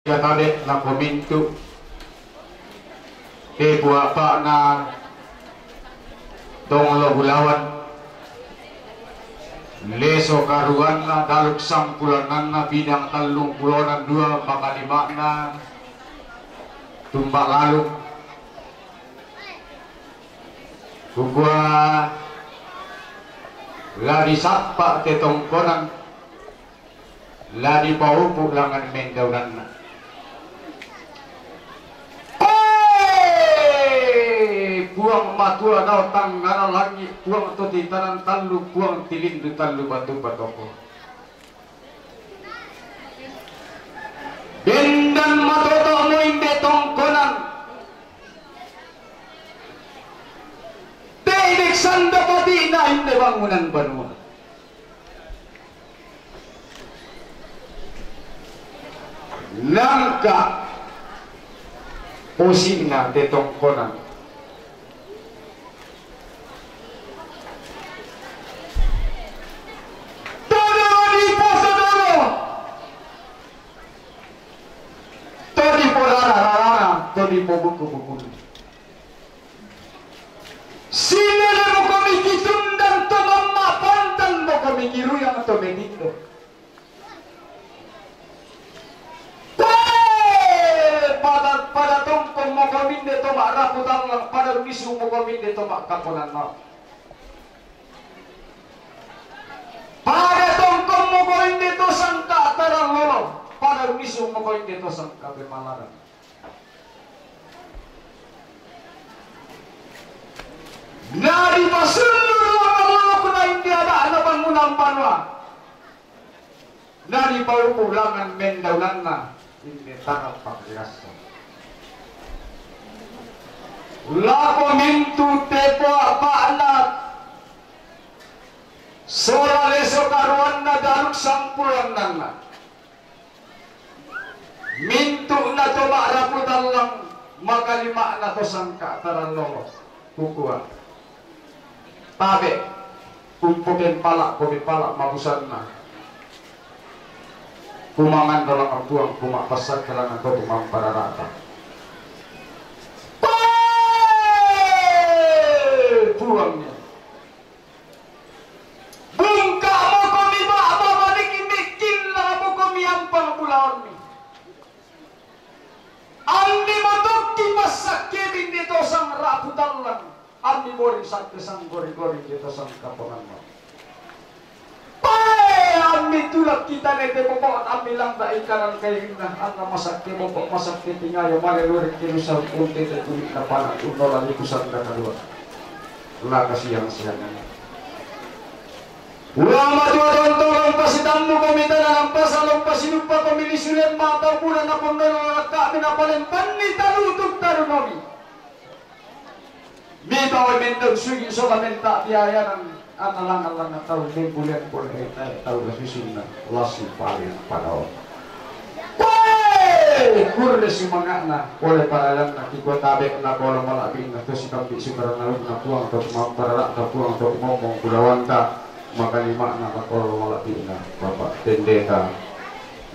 Katade na komintu buwa pa na tonglo bulawan leso karuan na daluk sampulanan na bidang talung pulunan dua maka lima na tumbak lalu gua ladi sapa te tongkonan ladi paupu langan mendaunan na buang matua dau tanggara lagi buang to di tanan talu buang tilin di talu batu batoko bendan matoto mo inde tongkonan teidek sanda pati na inde bangunan banua nangka posina te tongkonan di buku-buku sila mo kami kisundan to mamapantan mo kami kiruyang to medito pada tongkong mo kami dito maaraputang lang pada misu mo kami dito makapunan mo pada tongkong mo kami dito sangka tarang lolo pada misu mo kami dito sangka pemalaran nari pasulur Allah kuna hindi ada bangunan panwa nari paupulangan mendaulan na hindi tanap pagkirasa lako mintu tepo apa anak sola leso karuan na daluk sampulan na mintu na to maaraputan lang makalima na to sangka taran lolo kukuha tabe kumpukin palak kopi palak mabusan na kumangan dalam artuang kumak pasar kelangan kau tumang para rata puangnya bungka mo komi baba manikin lah mo komi ampang pulawan mi andi motok pasak kebin dito sang raputan lang ami boring sakti sang gori-gori kita sang kapongan mo. Ami tulak kita nete popok ami lang da ikaran kay na ana masakti popok masakti tingayo maleluri kilusal unti te tulik na panang unolan ikusan na kadua. Wala kasiyang siyangan. Ulang majuan tolong pasitan mo komita na ng pasalong pasinupa pamilisulen mataw pula na panggalong kami na palempan ni talutog tarunomi. Bitaw ay mendog sugi solamente tiaya ng analang-alang na tao din bulan po na tao na susun na lasi paling panahon. Kurles yung mga na oleh para lang na kikotabek na kolong malabing na to si kampi si paranawin na puwang to mampararak na puwang to ngomong kulawan ta makalima na kolong malabing na bapak tendeta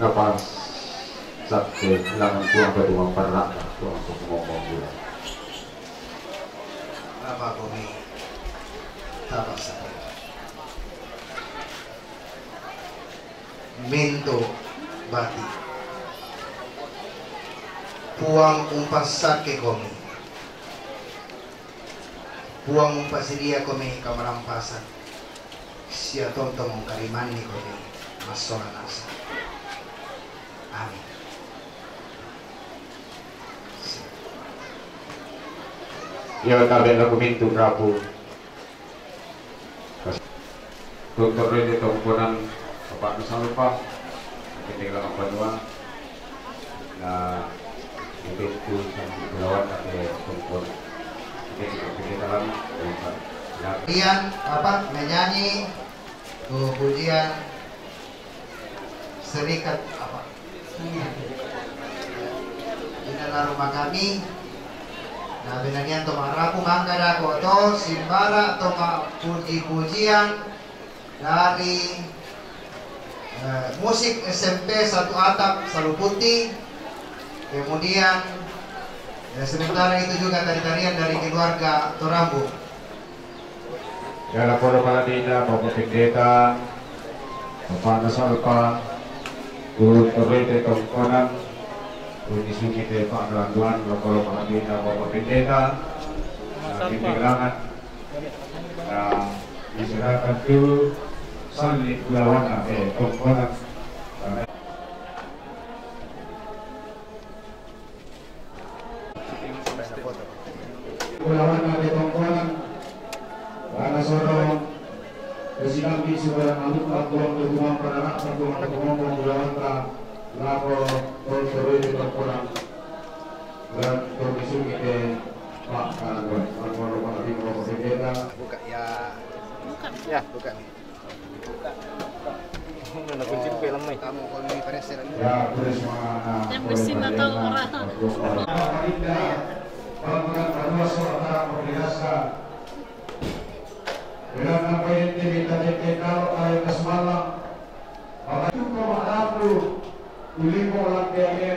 na pas sakte langan puwang to mampararak na puwang to ngomong kulawan. Apa kami tapas sa minto bati puang umpasake kami puang umpasiria kami kamarampasan siya tontong karimani kami masona nasa amin. Ya tabe na kumintu rapu dokter ini tongkonan bapak nusa lupa ketinggalan apa doang na kumintu sampai belawan ate tongkon ketinggalan Kemudian apa menyanyi pujian serikat apa di dalam rumah kami. Nah, benarnya to marapu mangkada koto simbara to puji-pujian dari musik SMP Satu Atap Saluputi Kemudian sementara itu juga tarian dari keluarga Torambu. Ya lapor Paladina, Bapak Pendeta, Bapak Nasalpa, Guru Torrete Tongkonan, Guru Disungite Pak Gelanduan, lapor Paladina, Bapak Pendeta, Kegelangan, diserahkan ke Sali Gulawana, Tongkonan. Gulawana di Tongkonan, karena sorong kesinambi sebarang aluk lakuang ketumang peranak ketumang ketumang Gulawanta lapor toroi di Tongkonan dan komisi kita Pak Kanan Almaro Pak Bimo Pendeta Buka ya. Ya, buka nih. Mana kunci film nih? Kamu konferensi ya bersama Yang bersih atau orang. Bangunan kedua suara koordinasi dengan apa yang kita kalau ayo ke semalam maka itu kemarapu ulimo lantai ini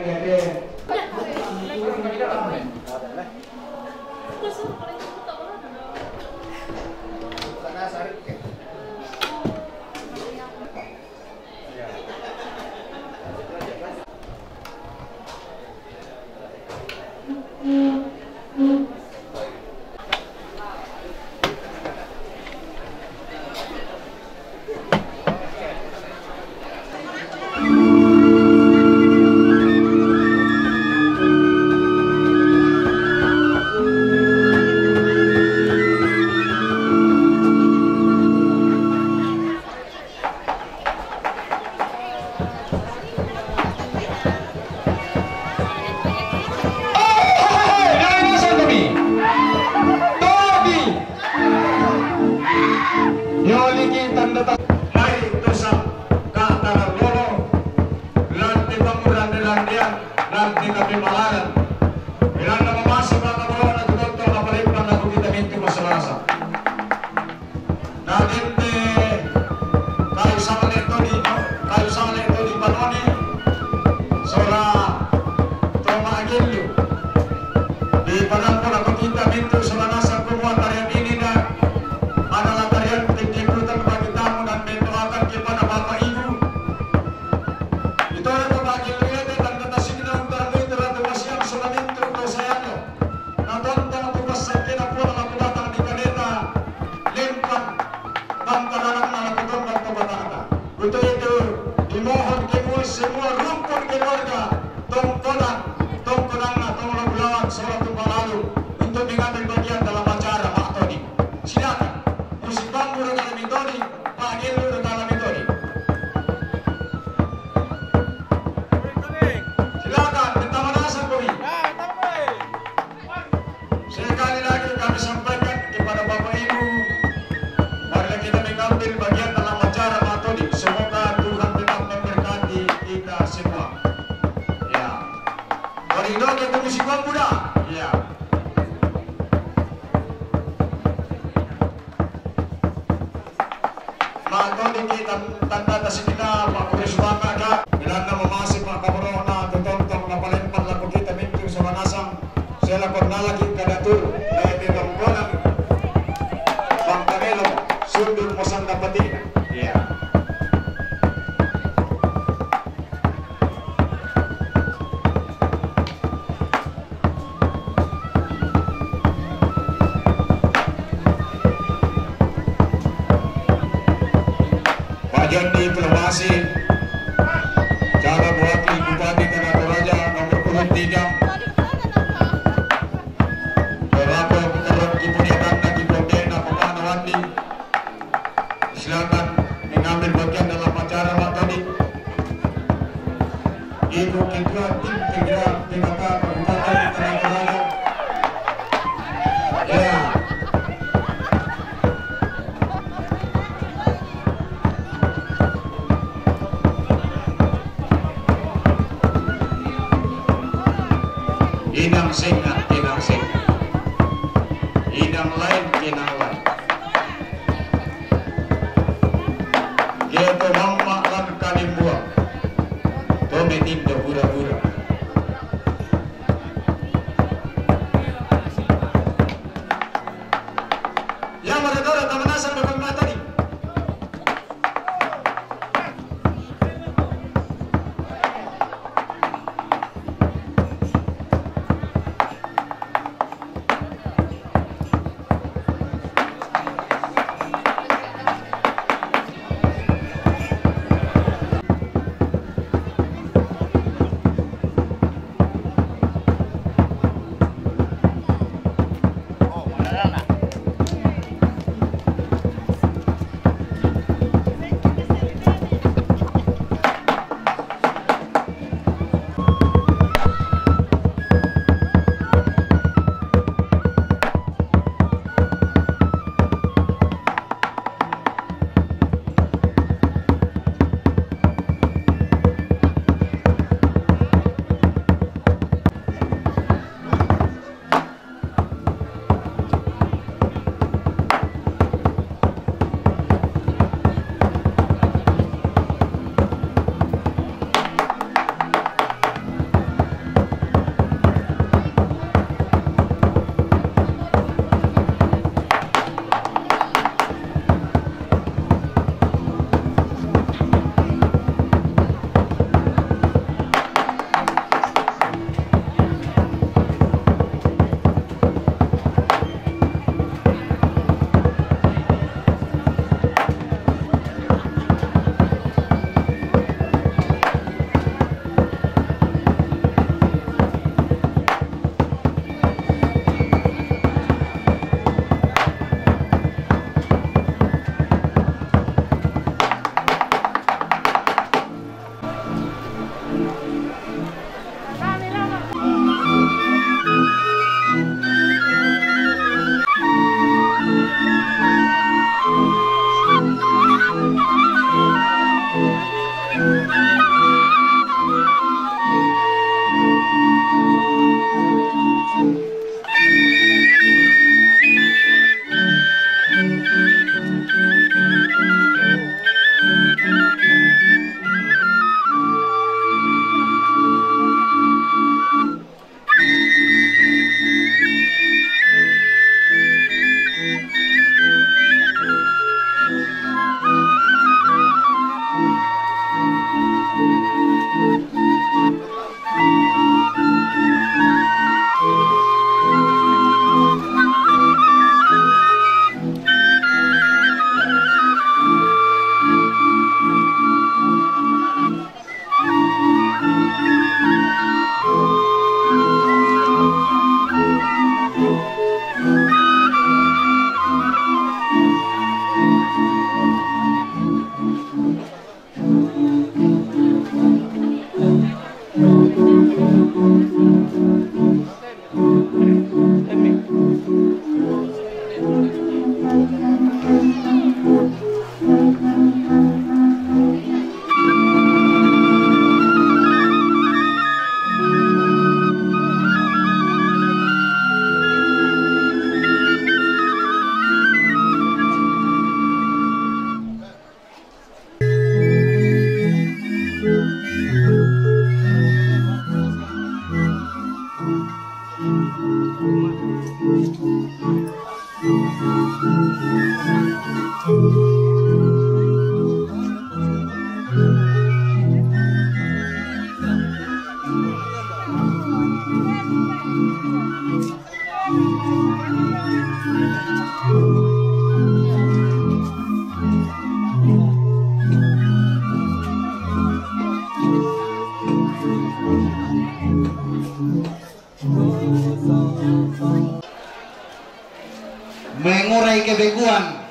Mengurai kebeguan,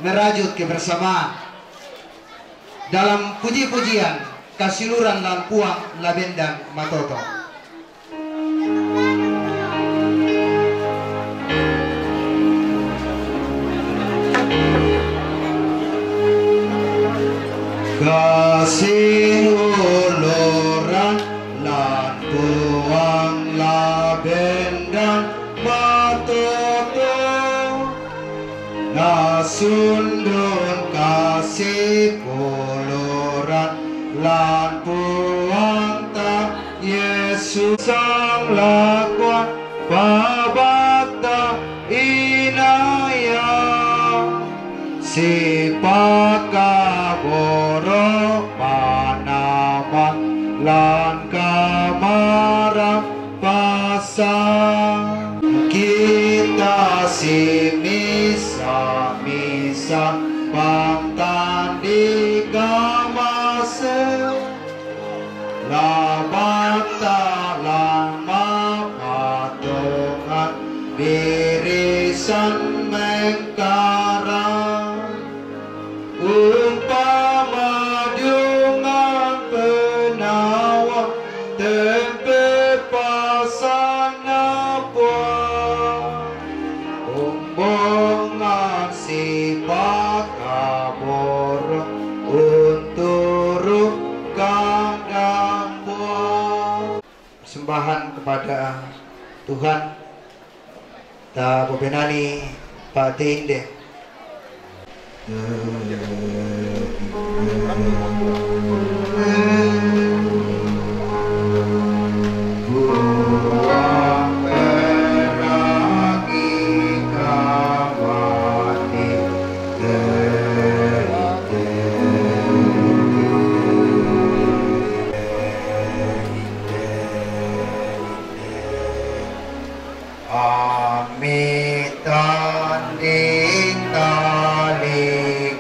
merajut kebersamaan dalam puji-pujian kasiluran lan puang labendang matoto. Kasiluran lan puang labendang matoto, nasundun kasih kuluran lan puang tak Yesus sang lakuan babakta inaya si pakaboro panaman lan kamarang pasang kita si misa pangtandi kamase labakta lama patungan birisan mengkarang umpama dungan penawa tempe pasana puan umbongan si pakaboro unturu kandang puan. Persembahan kepada Tuhan ta bobenani Pak Tinde. Buang peragi kamati amitan ding talingakan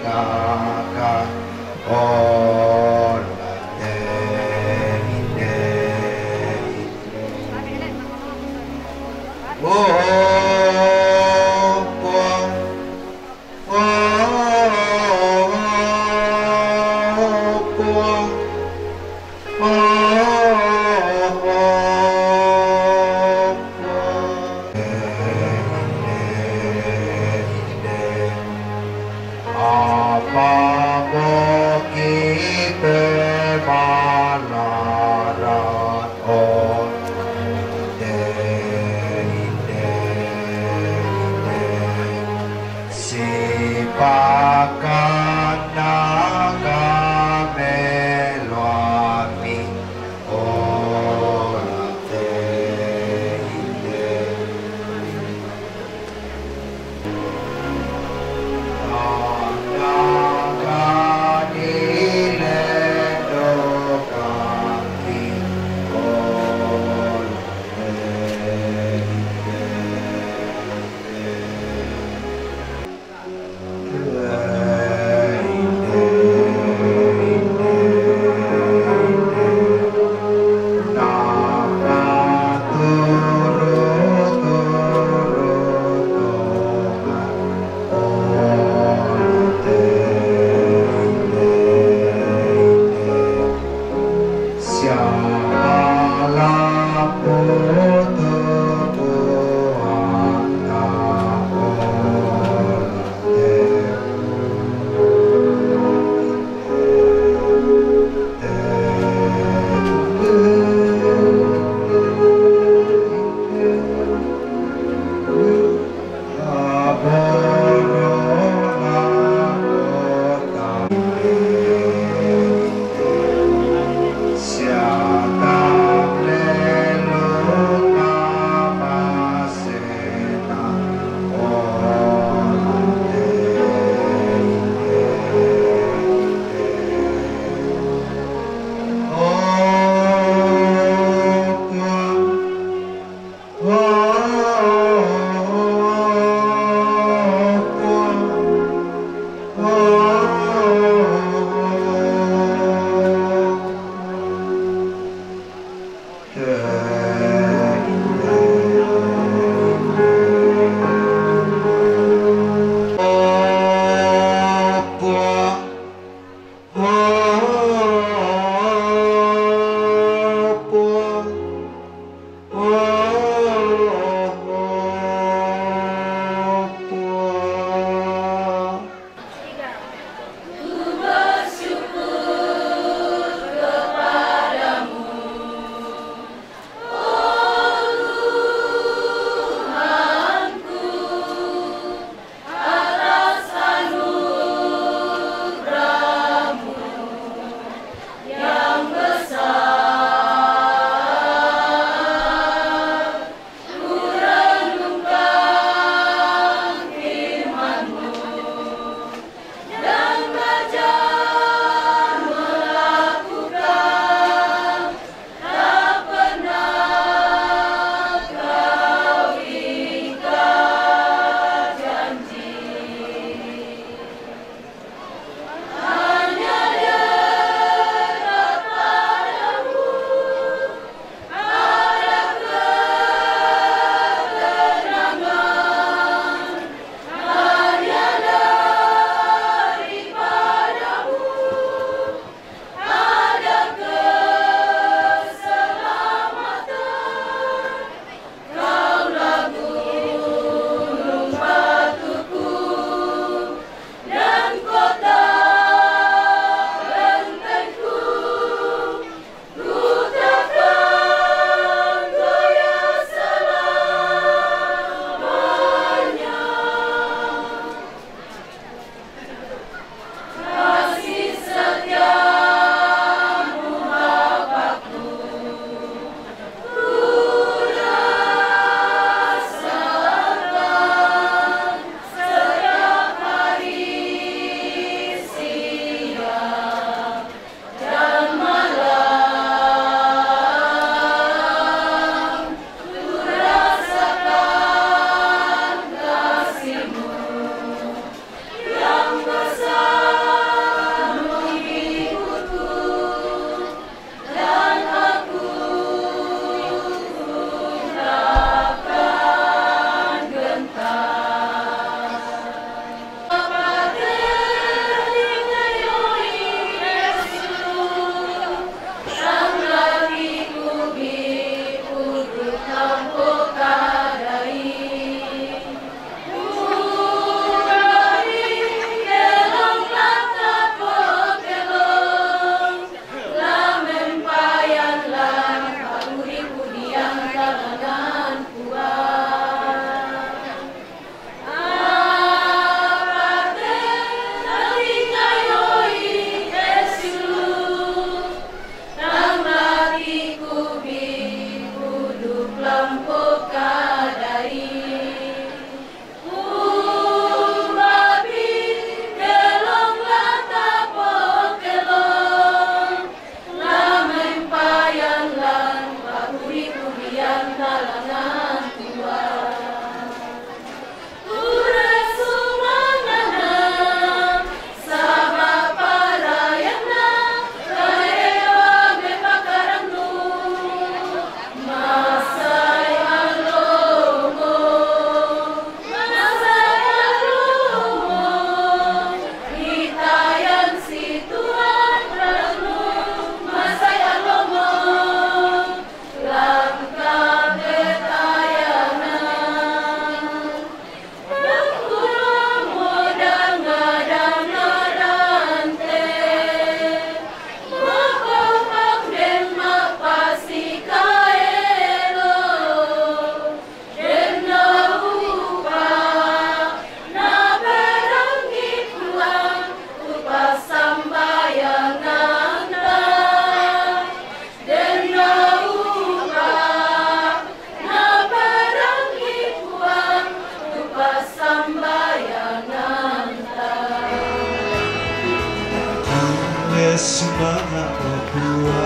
semangat Papua,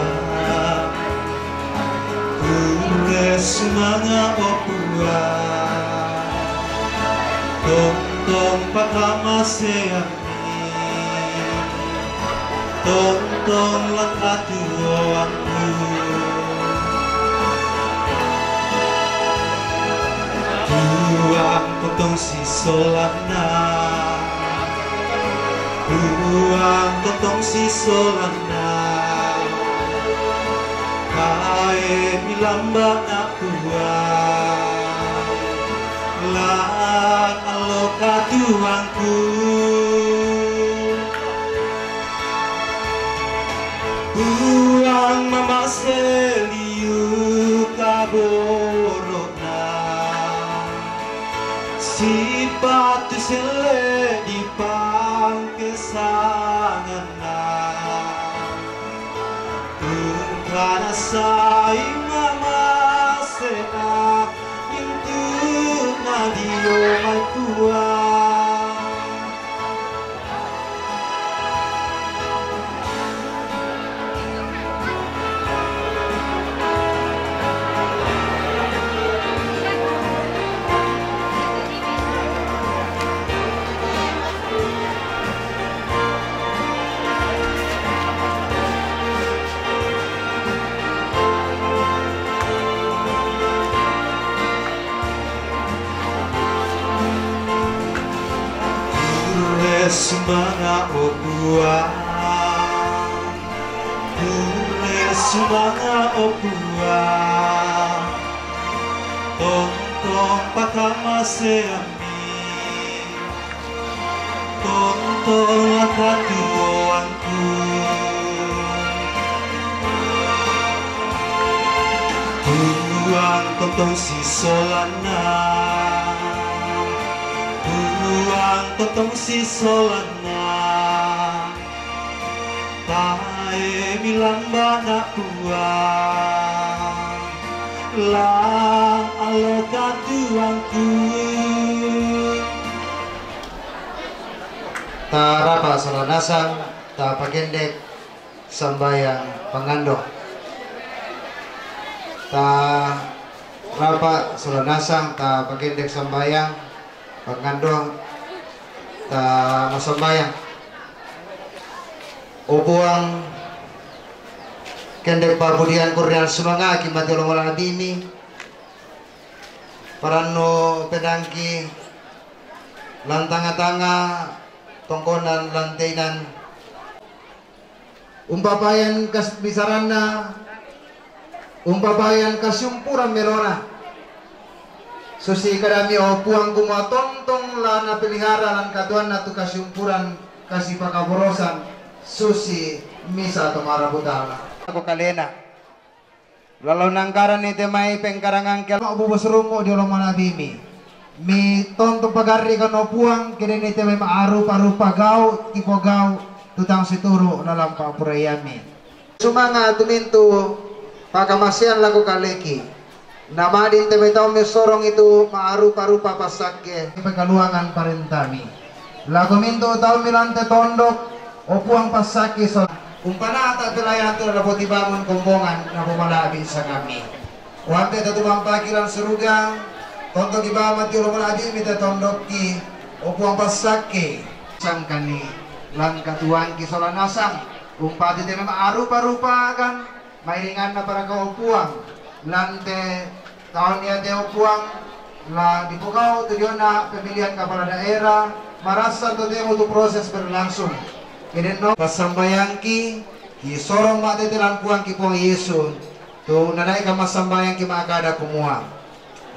Ule semangat Papua, Tonton pakama seami, Tonton lang atuanku, totong si solana buang totong si solana kae milamba na buang lan aloka tuangku buang mama seliu kaborona sipatu sele di pangkesangana karena saing mama sena itu nadio mai puang Semana opua semana opua Tontong pakama seami Tontong lakatuanku Buang tontong si solana buang totong si solana tae milamba na buang lang aloka tuangku Tarapa solanasang ta pagendek sambayang pangandong ta rapa solanasang ta pagendek sambayang pangandong ta masambayang upuang kendek pabudian kurnian sumanga kimati olong bini parano pedangki lantanga-tanga tongkonan lantainan umpapayan kas bisarana umpapayan kasumpuran merona susi kadami opuang kuma tontong lana pelihara lan katuan natu kasumpuran kasih pakaborosan susi misa tomara budala ako kalena lalau nangkaran ni temai pengkarangan kel mau bubos rungo di olong manabimi mi tontong pagari kan opuang kene ni temai maaru-paru pagau tipo gau tutang situru dalam papurayami sumanga tumintu pakamasian lagu kaleki nama din tebe tau mesorong itu maarupa-rupa pasake pekaluangan parentami lagu minto tau milante tondok opuang pasake so umpana ata pelayan tu raboti bangun kombongan na pumalabi sa kami wante tatubang pakilan serugang tontok ibama ti rumalabi mita tondok ki opuang pasake sangkani lan katuan ki solanasang umpati tebe maarupa-rupa kan mairingan na para kaupuang lante tahun niya teo puang la di Pukaw tujuan na pemilihan kepala daerah marasa to teo tu proses berlangsung kini no pasambayang ki sorong mati telan puang ki puang Yesus tu nanay ka masambayang ki makada kumuha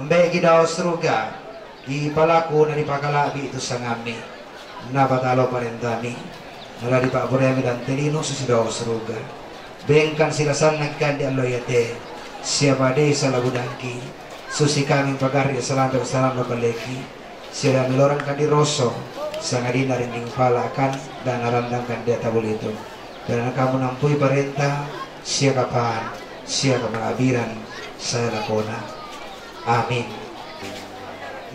mbe ki daw seruga ki palaku na dipakalabi itu sangami na batalo parentami nala di Pak Boremi dan Telino susidaw seruga bengkan silasan nagkan di aloyate siapa desa labudangki susi kami pagari salam salam lokaleki sila milorang kan di roso sangadina rinding palakan dan arandangkan dia tabul itu karena kamu nampui perintah siapa kapan siapa mengabiran saya lakona amin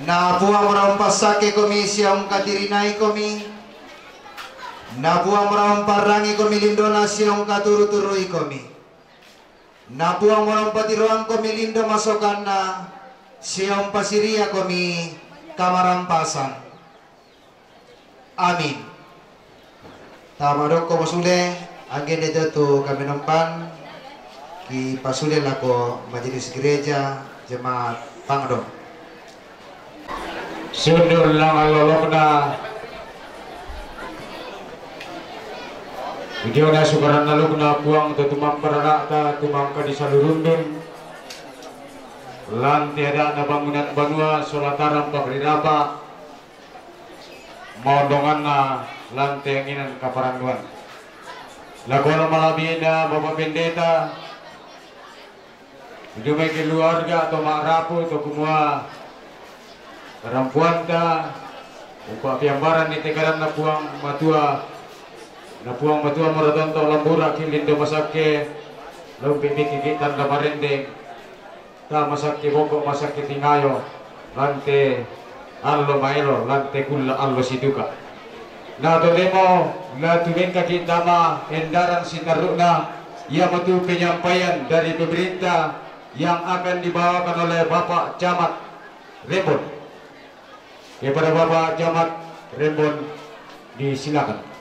na buang merampasake komi siang katirinai komi na buang meramparangi komi lindona siang katuru-turui komi napuang morompati ruang komi lindo masokan na siyong pasiria komi kamarampasan amin tama dong ko masule angin dito tu kami nompan ki pasule lako majelis gereja jemaat pangdong Sundul lang alolok na video na sukaran nalog na buang tutumang parana ta tumang ka di salurundun lan tiada na bangunan banua solatarang pabriraba maundongan na lan tianginan kaparanduan lagono malabi na Bapak Pendeta video may keluarga atau makrapo atau kumua perempuan ta upah piambaran ni tekaran na puang matua maratonto lambura kilindo masake lumpi bikikitan na marendeng ta masake boko masake tingayo lante allo maelo lante kulla allo situka na tolemo na tuwing kakitama endaran sinaruna ia matu penyampaian dari pemerintah yang akan dibawakan oleh Bapak Camat Rembon. Kepada Bapak Camat Rembon disilakan.